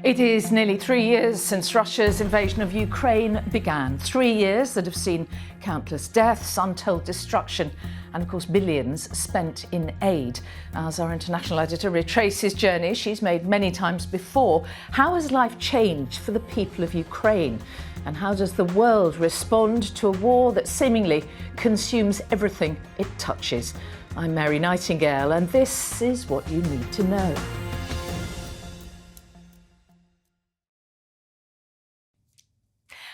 It is nearly 3 years since Russia's invasion of Ukraine began. 3 years that have seen countless deaths, untold destruction, and of course billions spent in aid. As our international editor retraces his journey she's made many times before, how has life changed for the people of Ukraine? And how does the world respond to a war that seemingly consumes everything it touches? I'm Mary Nightingale, and this is what you need to know.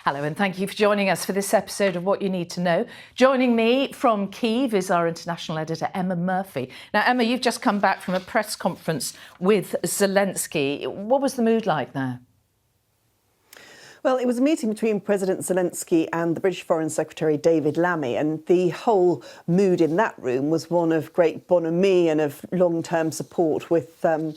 Hello and thank you for joining us for this episode of What You Need to Know. Joining me from Kyiv is our international editor, Emma Murphy. Now, Emma, you've just come back from a press conference with Zelensky. What was the mood like there? Well, it was a meeting between President Zelensky and the British Foreign Secretary David Lammy, and the whole mood in that room was one of great bonhomie and of long-term support, with them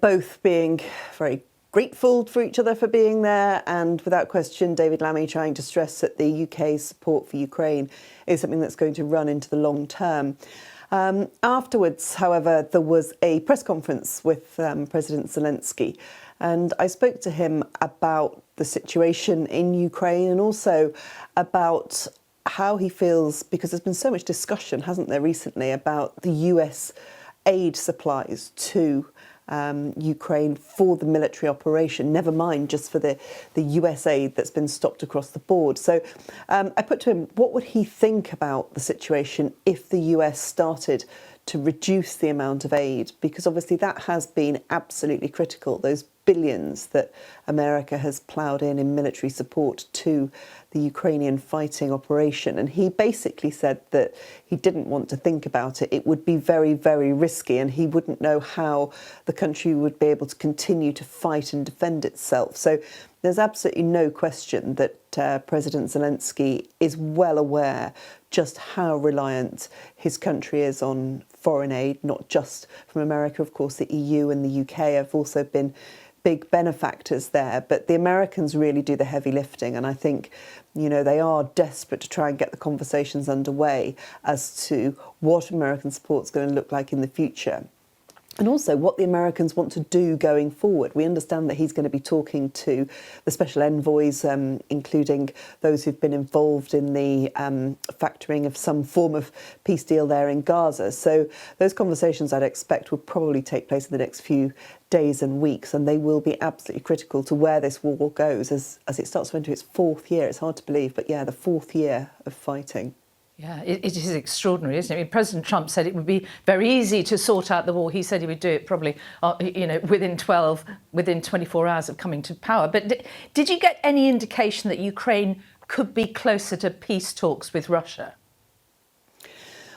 both being very grateful for each other for being there, and without question David Lammy trying to stress that the UK's support for Ukraine is something that's going to run into the long term. Afterwards, however, there was a press conference with President Zelensky, and I spoke to him about the situation in Ukraine and also about how he feels, because there's been so much discussion, hasn't there, recently about the US aid supplies to Ukraine for the military operation, never mind just for the US aid that's been stopped across the board. So I put to him, what would he think about the situation if the US started to reduce the amount of aid? Because obviously that has been absolutely critical, those billions that America has ploughed in military support to the Ukrainian fighting operation. And he basically said that he didn't want to think about it. It would be very, very risky, and he wouldn't know how the country would be able to continue to fight and defend itself. So there's absolutely no question that President Zelensky is well aware just how reliant his country is on foreign aid, not just from America. Of course, the EU and the UK have also been big benefactors there, but the Americans really do the heavy lifting, and I think, you know, they are desperate to try and get the conversations underway as to what American support is going to look like in the future. And also what the Americans want to do going forward. We understand that he's going to be talking to the special envoys, including those who've been involved in the factoring of some form of peace deal there in Gaza. So those conversations, I'd expect, will probably take place in the next few days and weeks, and they will be absolutely critical to where this war goes as it starts to enter its fourth year. It's hard to believe, but yeah, the fourth year of fighting. Yeah, it is extraordinary, isn't it? I mean, President Trump said it would be very easy to sort out the war. He said he would do it probably, within 24 hours of coming to power. But did you get any indication that Ukraine could be closer to peace talks with Russia?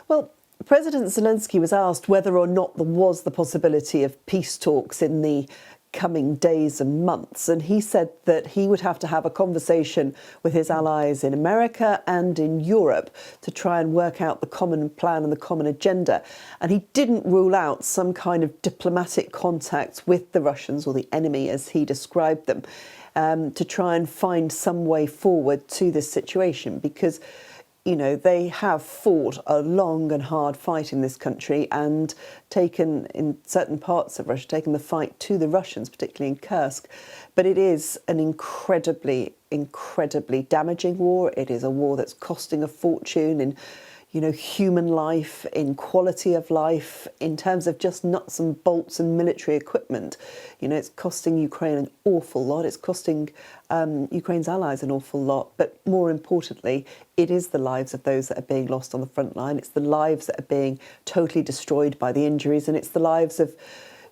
Well, President Zelensky was asked whether or not there was the possibility of peace talks in the coming days and months, and he said that he would have to have a conversation with his allies in America and in Europe to try and work out the common plan and the common agenda. And he didn't rule out some kind of diplomatic contact with the Russians, or the enemy as he described them, to try and find some way forward to this situation, because you know, they have fought a long and hard fight in this country and taken, in certain parts of Russia, taken the fight to the Russians, particularly in Kursk. But it is an incredibly, incredibly damaging war. It is a war that's costing a fortune in, you know, human life, in quality of life, in terms of just nuts and bolts and military equipment. You know, it's costing Ukraine an awful lot. It's costing Ukraine's allies an awful lot. But more importantly, it is the lives of those that are being lost on the front line. It's the lives that are being totally destroyed by the injuries. And it's the lives of,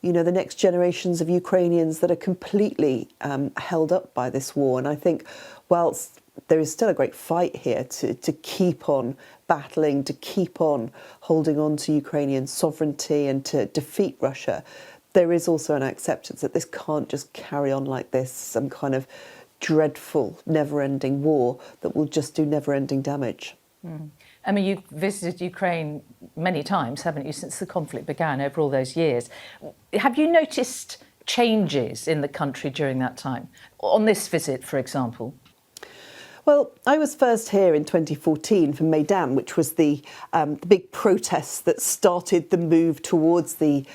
you know, the next generations of Ukrainians that are completely held up by this war. And I think whilst there is still a great fight here to keep on battling, to keep on holding on to Ukrainian sovereignty and to defeat Russia, there is also an acceptance that this can't just carry on like this, some kind of dreadful, never-ending war that will just do never-ending damage. I mean, you've visited Ukraine many times, haven't you, since the conflict began over all those years. Have you noticed changes in the country during that time? On this visit, for example? Well, I was first here in 2014 for Maidan, which was the big protest that started the move towards the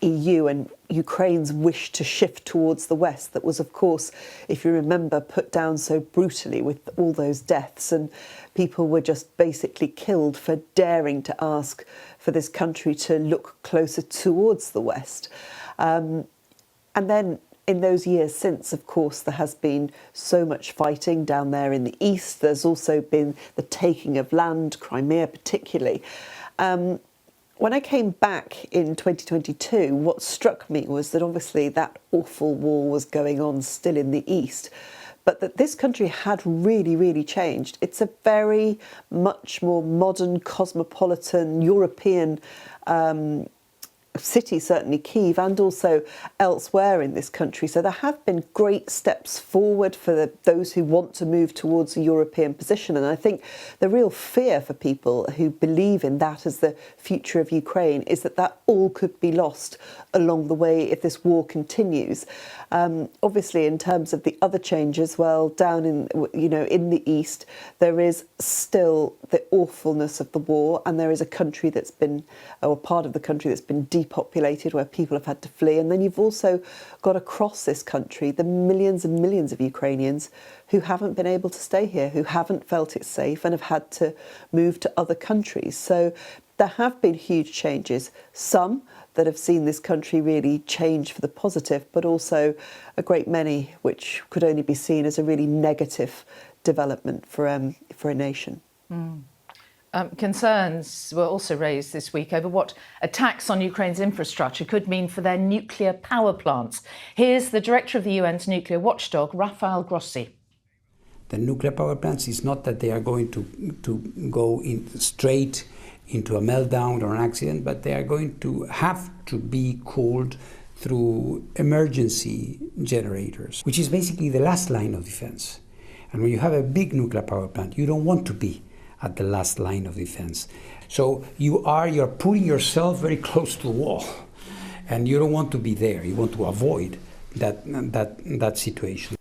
EU and Ukraine's wish to shift towards the West. That was, of course, if you remember, put down so brutally with all those deaths, and people were just basically killed for daring to ask for this country to look closer towards the West. And then in those years since, of course, there has been so much fighting down there in the east. There's also been the taking of land, Crimea particularly. When I came back in 2022, what struck me was that obviously that awful war was going on still in the east, but that this country had really, really changed. It's a very much more modern, cosmopolitan, European city, certainly Kyiv, and also elsewhere in this country. So there have been great steps forward for those who want to move towards a European position. And I think the real fear for people who believe in that as the future of Ukraine is that that all could be lost along the way if this war continues. Obviously, in terms of the other changes, well, down in the east, there is still the awfulness of the war, and there is a country that's been, or part of the country that's been depopulated, where people have had to flee. And then you've also got across this country the millions and millions of Ukrainians who haven't been able to stay here, who haven't felt it safe and have had to move to other countries. So there have been huge changes, some that have seen this country really change for the positive, but also a great many which could only be seen as a really negative development for a nation. Concerns were also raised this week over what attacks on Ukraine's infrastructure could mean for their nuclear power plants. Here's the director of the UN's nuclear watchdog, Rafael Grossi. The nuclear power plants is not that they are going to go straight into a meltdown or an accident, but they are going to have to be cooled through emergency generators, which is basically the last line of defense. And when you have a big nuclear power plant, you don't want to be at the last line of defense. So you're putting yourself very close to the wall, and you don't want to be there. You want to avoid that situation.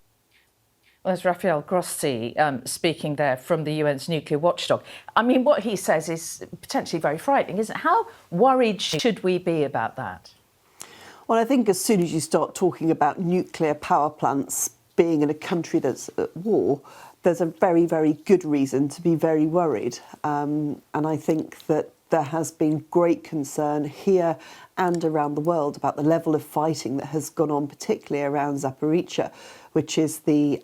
Well, there's Rafael Grossi speaking there from the UN's nuclear watchdog. I mean, what he says is potentially very frightening, isn't it? How worried should we be about that? Well, I think as soon as you start talking about nuclear power plants being in a country that's at war, there's a very, very good reason to be very worried. And I think that there has been great concern here and around the world about the level of fighting that has gone on, particularly around Zaporizhzhia, which is the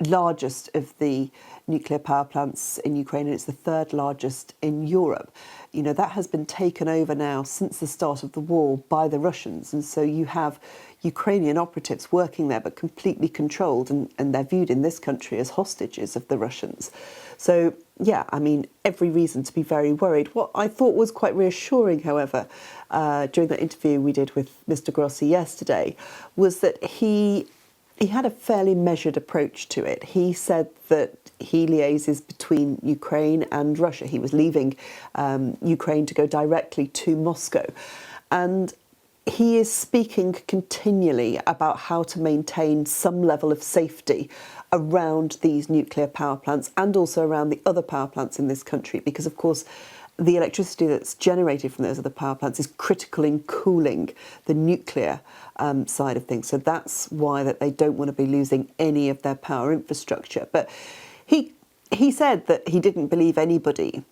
largest of the nuclear power plants in Ukraine, and it's the third largest in Europe. You know, that has been taken over now since the start of the war by the Russians. And so you have Ukrainian operatives working there, but completely controlled, and they're viewed in this country as hostages of the Russians. So, yeah, I mean, every reason to be very worried. What I thought was quite reassuring, however, during that interview we did with Mr. Grossi yesterday, was that he had a fairly measured approach to it. He said that he liaises between Ukraine and Russia. He was leaving Ukraine to go directly to Moscow. And he is speaking continually about how to maintain some level of safety around these nuclear power plants and also around the other power plants in this country, because, of course, the electricity that's generated from those other power plants is critical in cooling the nuclear side of things. So that's why that they don't want to be losing any of their power infrastructure. But he said that he didn't believe anybody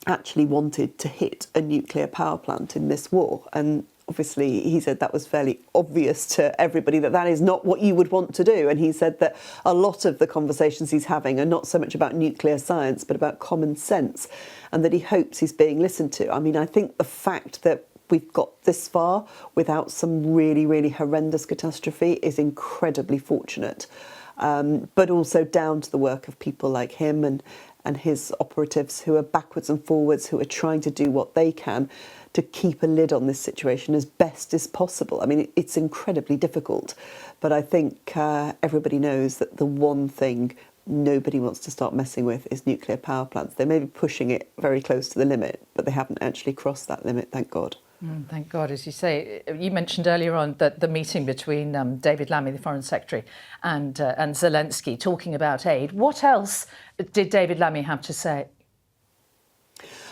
actually wanted to hit a nuclear power plant in this war. And obviously, he said that was fairly obvious to everybody that that is not what you would want to do. And he said that a lot of the conversations he's having are not so much about nuclear science, but about common sense, and that he hopes he's being listened to. I mean, I think the fact that we've got this far without some really, really horrendous catastrophe is incredibly fortunate, but also down to the work of people like him and his operatives who are backwards and forwards, who are trying to do what they can to keep a lid on this situation as best as possible. I mean, it's incredibly difficult, but I think everybody knows that the one thing nobody wants to start messing with is nuclear power plants. They may be pushing it very close to the limit, but they haven't actually crossed that limit, thank God. Thank God, as you say. You mentioned earlier on that the meeting between David Lammy, the Foreign Secretary, and Zelensky, talking about aid. What else did David Lammy have to say?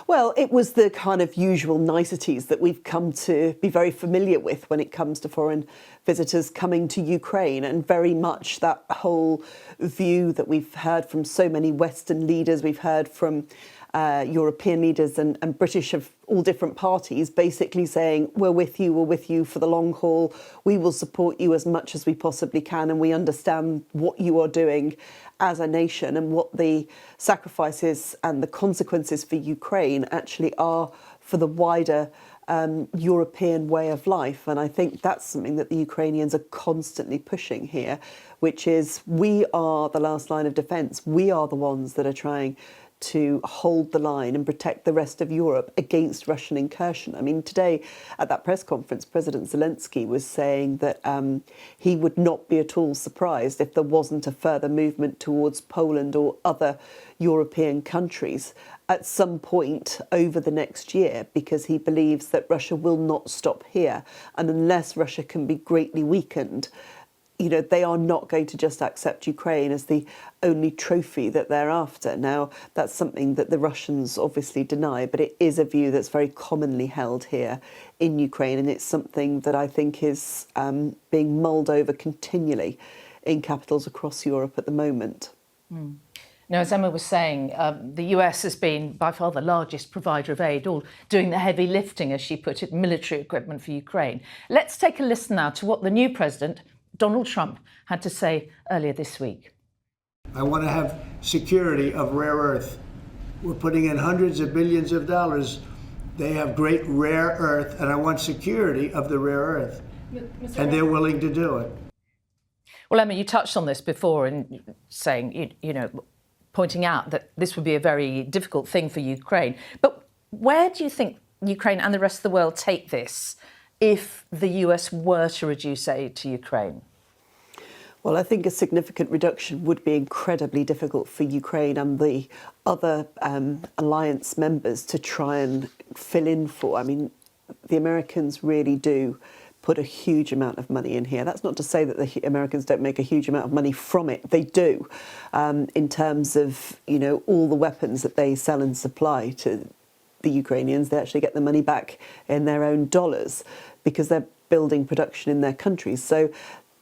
Well, it was the kind of usual niceties that we've come to be very familiar with when it comes to foreign visitors coming to Ukraine, and very much that whole view that we've heard from so many Western leaders, we've heard from European leaders and British of all different parties, basically saying, we're with you for the long haul, we will support you as much as we possibly can, and we understand what you are doing as a nation and what the sacrifices and the consequences for Ukraine actually are for the wider European way of life. And I think that's something that the Ukrainians are constantly pushing here, which is we are the last line of defence. We are the ones that are trying to hold the line and protect the rest of Europe against Russian incursion. I mean, today at that press conference, President Zelensky was saying that he would not be at all surprised if there wasn't a further movement towards Poland or other European countries at some point over the next year, because he believes that Russia will not stop here. And unless Russia can be greatly weakened, you know, they are not going to just accept Ukraine as the only trophy that they're after. Now, that's something that the Russians obviously deny, but it is a view that's very commonly held here in Ukraine, and it's something that I think is being mulled over continually in capitals across Europe at the moment. Now, as Emma was saying, the US has been by far the largest provider of aid, all doing the heavy lifting, as she put it, military equipment for Ukraine. Let's take a listen now to what the new president, Donald Trump, had to say earlier this week. I want to have security of rare earth. We're putting in hundreds of billions of dollars. They have great rare earth, and I want security of the rare earth. And they're willing to do it. Well, Emma, you touched on this before in saying, you know, pointing out that this would be a very difficult thing for Ukraine. But where do you think Ukraine and the rest of the world take this if the US were to reduce aid to Ukraine? Well, I think a significant reduction would be incredibly difficult for Ukraine and the other alliance members to try and fill in for. I mean, the Americans really do put a huge amount of money in here. That's not to say that the Americans don't make a huge amount of money from it. They do, in terms of, you know, all the weapons that they sell and supply to the Ukrainians. They actually get the money back in their own dollars because they're building production in their countries. So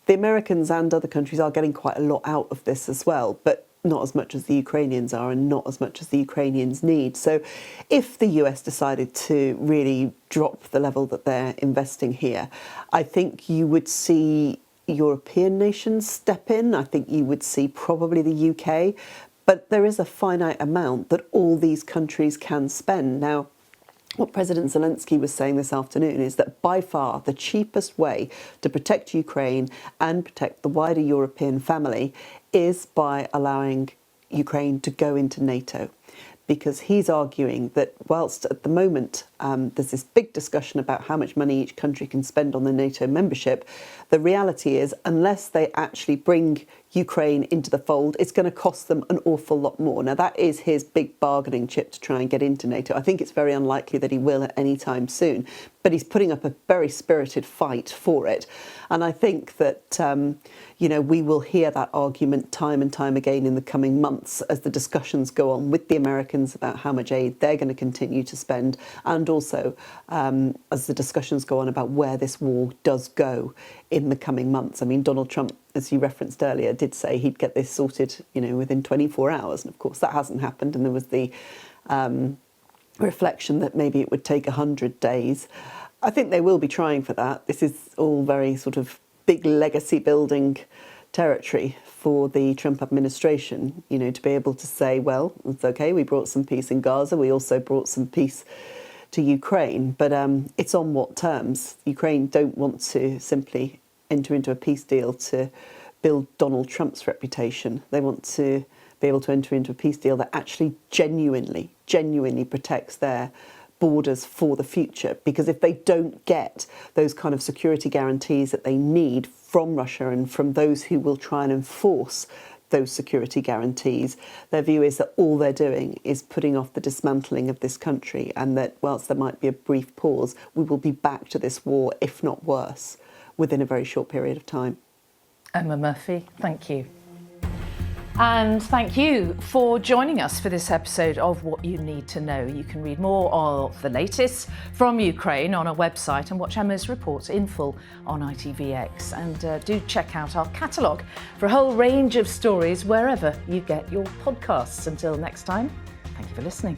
the Americans and other countries are getting quite a lot out of this as well, but not as much as the Ukrainians are and not as much as the Ukrainians need. So if the US decided to really drop the level that they're investing here, I think you would see European nations step in. I think you would see probably the UK, but there is a finite amount that all these countries can spend. Now, what President Zelensky was saying this afternoon is that by far the cheapest way to protect Ukraine and protect the wider European family is by allowing Ukraine to go into NATO. Because he's arguing that whilst at the moment there's this big discussion about how much money each country can spend on the NATO membership, the reality is unless they actually bring Ukraine into the fold, it's going to cost them an awful lot more. Now, that is his big bargaining chip to try and get into NATO. I think it's very unlikely that he will at any time soon, but he's putting up a very spirited fight for it. And I think that, you know, we will hear that argument time and time again in the coming months as the discussions go on with the Americans about how much aid they're going to continue to spend, and also as the discussions go on about where this war does go in the coming months. I mean, Donald Trump, as you referenced earlier, did say he'd get this sorted, you know, within 24 hours. And of course, that hasn't happened. And there was the reflection that maybe it would take 100 days. I think they will be trying for that. This is all very sort of big legacy building territory for the Trump administration, you know, to be able to say, well, it's okay, we brought some peace in Gaza, we also brought some peace to Ukraine, but it's on what terms? Ukraine don't want to simply enter into a peace deal to build Donald Trump's reputation. They want to be able to enter into a peace deal that actually genuinely protects their borders for the future. Because if they don't get those kind of security guarantees that they need from Russia and from those who will try and enforce those security guarantees. Their view is that all they're doing is putting off the dismantling of this country, and that whilst there might be a brief pause, we will be back to this war, if not worse, within a very short period of time. Emma Murphy, thank you. And thank you for joining us for this episode of What You Need to Know. You can read more of the latest from Ukraine on our website and watch Emma's reports in full on ITVX. And do check out our catalogue for a whole range of stories wherever you get your podcasts. Until next time, thank you for listening.